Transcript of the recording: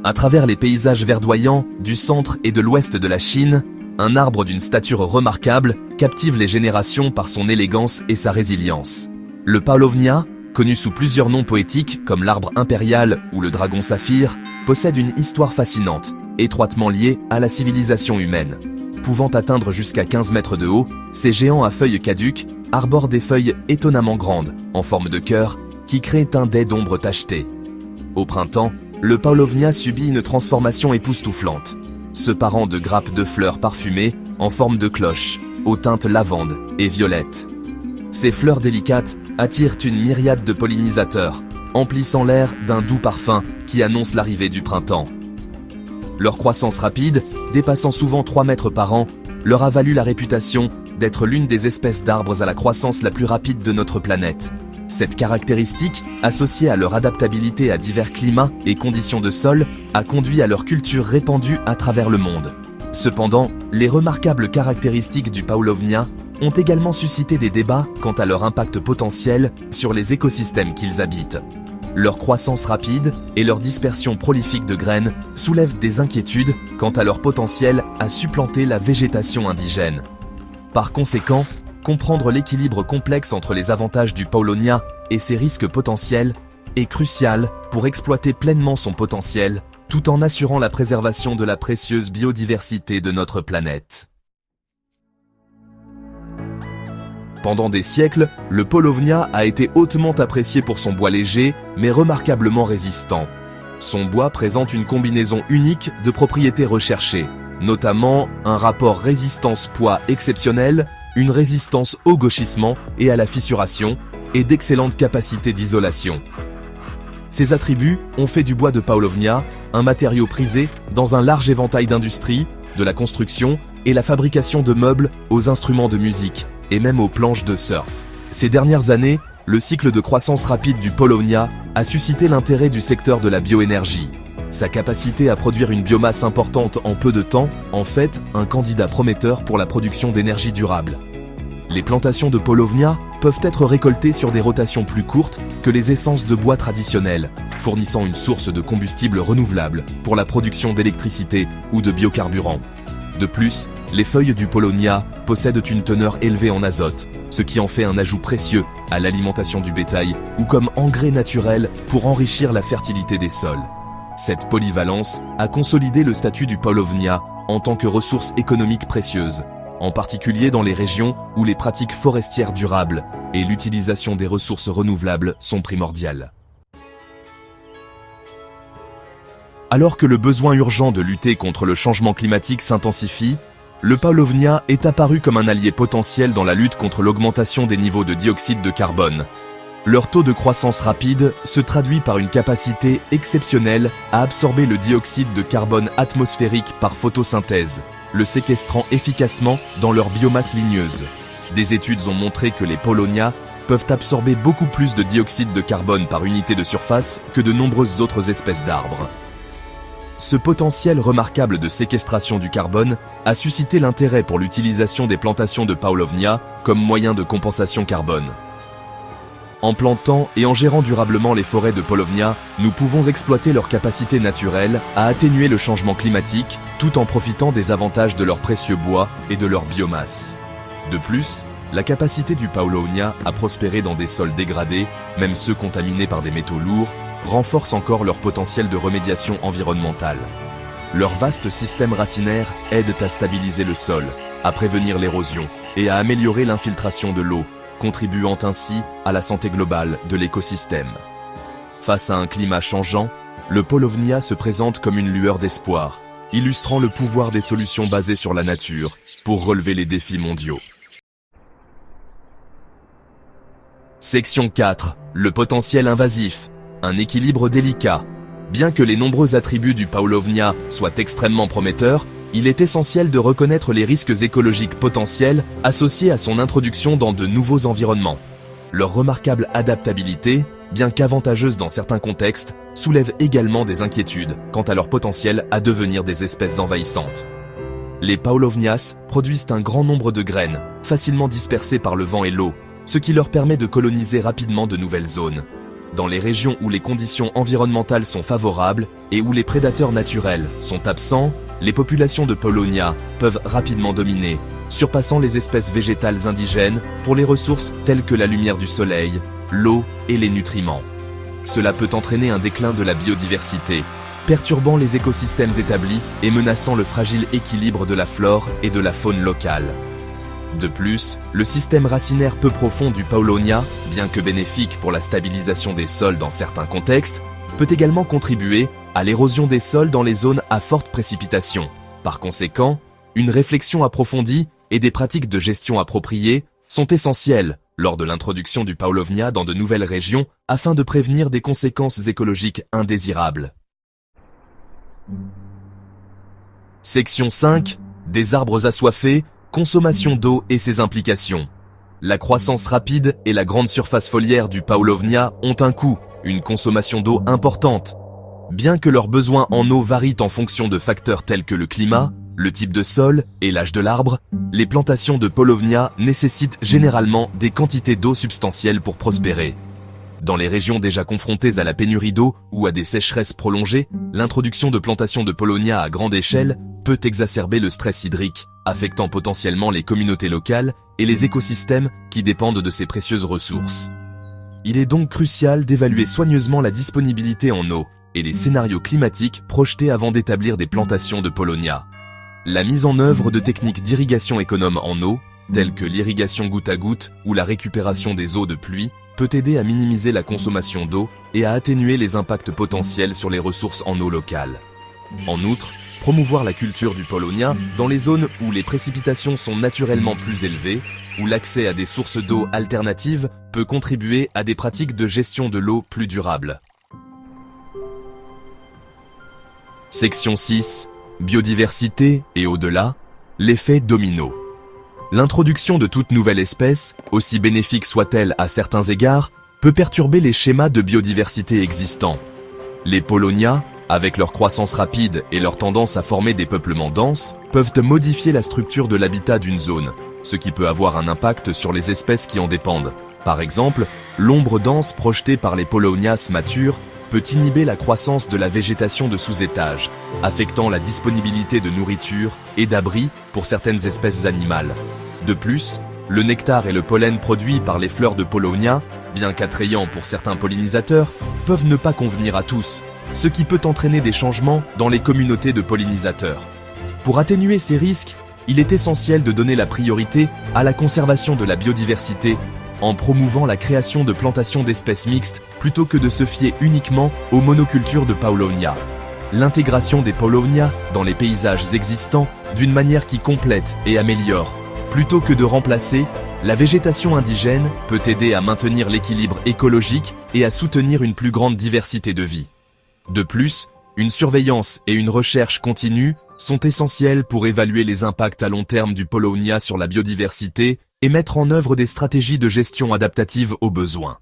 À travers les paysages verdoyants du centre et de l'ouest de la Chine, un arbre d'une stature remarquable captive les générations par son élégance et sa résilience. Le paulownia, connu sous plusieurs noms poétiques comme l'arbre impérial ou le dragon saphir, possède une histoire fascinante, étroitement liée à la civilisation humaine. Pouvant atteindre jusqu'à 15 mètres de haut, ces géants à feuilles caduques arborent des feuilles étonnamment grandes, en forme de cœur, qui créent un dais d'ombre tacheté. Au printemps, le paulownia subit une transformation époustouflante, se parant de grappes de fleurs parfumées en forme de cloche, aux teintes lavande et violette. Ces fleurs délicates attirent une myriade de pollinisateurs, emplissant l'air d'un doux parfum qui annonce l'arrivée du printemps. Leur croissance rapide, dépassant souvent 3 mètres par an, leur a valu la réputation d'être l'une des espèces d'arbres à la croissance la plus rapide de notre planète. Cette caractéristique, associée à leur adaptabilité à divers climats et conditions de sol, a conduit à leur culture répandue à travers le monde. Cependant, les remarquables caractéristiques du paulownia ont également suscité des débats quant à leur impact potentiel sur les écosystèmes qu'ils habitent. Leur croissance rapide et leur dispersion prolifique de graines soulèvent des inquiétudes quant à leur potentiel à supplanter la végétation indigène. Par conséquent, comprendre l'équilibre complexe entre les avantages du paulownia et ses risques potentiels est crucial pour exploiter pleinement son potentiel, tout en assurant la préservation de la précieuse biodiversité de notre planète. Pendant des siècles, le paulownia a été hautement apprécié pour son bois léger, mais remarquablement résistant. Son bois présente une combinaison unique de propriétés recherchées, notamment un rapport résistance-poids exceptionnel, une résistance au gauchissement et à la fissuration, et d'excellentes capacités d'isolation. Ces attributs ont fait du bois de paulownia un matériau prisé dans un large éventail d'industries, de la construction et la fabrication de meubles aux instruments de musique, et même aux planches de surf. Ces dernières années, le cycle de croissance rapide du paulownia a suscité l'intérêt du secteur de la bioénergie. Sa capacité à produire une biomasse importante en peu de temps en fait un candidat prometteur pour la production d'énergie durable. Les plantations de paulownia peuvent être récoltées sur des rotations plus courtes que les essences de bois traditionnelles, fournissant une source de combustible renouvelable pour la production d'électricité ou de biocarburants. De plus, les feuilles du paulownia possèdent une teneur élevée en azote, ce qui en fait un ajout précieux à l'alimentation du bétail ou comme engrais naturel pour enrichir la fertilité des sols. Cette polyvalence a consolidé le statut du paulownia en tant que ressource économique précieuse, en particulier dans les régions où les pratiques forestières durables et l'utilisation des ressources renouvelables sont primordiales. Alors que le besoin urgent de lutter contre le changement climatique s'intensifie, le paulownia est apparu comme un allié potentiel dans la lutte contre l'augmentation des niveaux de dioxyde de carbone. Leur taux de croissance rapide se traduit par une capacité exceptionnelle à absorber le dioxyde de carbone atmosphérique par photosynthèse, le séquestrant efficacement dans leur biomasse ligneuse. Des études ont montré que les paulownia peuvent absorber beaucoup plus de dioxyde de carbone par unité de surface que de nombreuses autres espèces d'arbres. Ce potentiel remarquable de séquestration du carbone a suscité l'intérêt pour l'utilisation des plantations de paulownia comme moyen de compensation carbone. En plantant et en gérant durablement les forêts de paulownia, nous pouvons exploiter leur capacité naturelle à atténuer le changement climatique tout en profitant des avantages de leur précieux bois et de leur biomasse. De plus, la capacité du paulownia à prospérer dans des sols dégradés, même ceux contaminés par des métaux lourds, renforce encore leur potentiel de remédiation environnementale. Leurs vastes systèmes racinaires aident à stabiliser le sol, à prévenir l'érosion et à améliorer l'infiltration de l'eau, contribuant ainsi à la santé globale de l'écosystème. Face à un climat changeant, le paulownia se présente comme une lueur d'espoir, illustrant le pouvoir des solutions basées sur la nature pour relever les défis mondiaux. Section 4. Le potentiel invasif. Un équilibre délicat. Bien que les nombreux attributs du paulownia soient extrêmement prometteurs, il est essentiel de reconnaître les risques écologiques potentiels associés à son introduction dans de nouveaux environnements. Leur remarquable adaptabilité, bien qu'avantageuse dans certains contextes, soulève également des inquiétudes quant à leur potentiel à devenir des espèces envahissantes. Les paulownias produisent un grand nombre de graines, facilement dispersées par le vent et l'eau, ce qui leur permet de coloniser rapidement de nouvelles zones. dans les régions où les conditions environnementales sont favorables et où les prédateurs naturels sont absents, les populations de Paulownia peuvent rapidement dominer, surpassant les espèces végétales indigènes pour les ressources telles que la lumière du soleil, l'eau et les nutriments. Cela peut entraîner un déclin de la biodiversité, perturbant les écosystèmes établis et menaçant le fragile équilibre de la flore et de la faune locale. De plus, le système racinaire peu profond du Paulownia, bien que bénéfique pour la stabilisation des sols dans certains contextes, peut également contribuer à l'érosion des sols dans les zones à forte précipitation. Par conséquent, une réflexion approfondie et des pratiques de gestion appropriées sont essentielles lors de l'introduction du Paulownia dans de nouvelles régions afin de prévenir des conséquences écologiques indésirables. Section 5. Des arbres assoiffés, consommation d'eau et ses implications. La croissance rapide et la grande surface foliaire du Paulownia ont un coût, une consommation d'eau importante. Bien que leurs besoins en eau varient en fonction de facteurs tels que le climat, le type de sol et l'âge de l'arbre, les plantations de Paulownia nécessitent généralement des quantités d'eau substantielles pour prospérer. Dans les régions déjà confrontées à la pénurie d'eau ou à des sécheresses prolongées, l'introduction de plantations de Paulownia à grande échelle peut exacerber le stress hydrique, affectant potentiellement les communautés locales et les écosystèmes qui dépendent de ces précieuses ressources. Il est donc crucial d'évaluer soigneusement la disponibilité en eau et les scénarios climatiques projetés avant d'établir des plantations de Paulownia. La mise en œuvre de techniques d'irrigation économe en eau, telles que l'irrigation goutte à goutte ou la récupération des eaux de pluie, peut aider à minimiser la consommation d'eau et à atténuer les impacts potentiels sur les ressources en eau locales. En outre, promouvoir la culture du Paulownia dans les zones où les précipitations sont naturellement plus élevées, où l'accès à des sources d'eau alternatives peut contribuer à des pratiques de gestion de l'eau plus durables. Section 6. Biodiversité et au-delà, l'effet domino. L'introduction de toute nouvelle espèce, aussi bénéfique soit-elle à certains égards, peut perturber les schémas de biodiversité existants. Les Paulownia, avec leur croissance rapide et leur tendance à former des peuplements denses, peuvent modifier la structure de l'habitat d'une zone, ce qui peut avoir un impact sur les espèces qui en dépendent. Par exemple, l'ombre dense projetée par les Paulownias matures peut inhiber la croissance de la végétation de sous-étage, affectant la disponibilité de nourriture et d'abri pour certaines espèces animales. De plus, le nectar et le pollen produits par les fleurs de Paulownia, bien qu'attrayants pour certains pollinisateurs, peuvent ne pas convenir à tous, ce qui peut entraîner des changements dans les communautés de pollinisateurs. Pour atténuer ces risques, il est essentiel de donner la priorité à la conservation de la biodiversité en promouvant la création de plantations d'espèces mixtes plutôt que de se fier uniquement aux monocultures de Paulownia. L'intégration des Paulownia dans les paysages existants d'une manière qui complète et améliore, plutôt que de remplacer, la végétation indigène peut aider à maintenir l'équilibre écologique et à soutenir une plus grande diversité de vie. De plus, une surveillance et une recherche continue sont essentielles pour évaluer les impacts à long terme du Paulownia sur la biodiversité et mettre en œuvre des stratégies de gestion adaptatives aux besoins.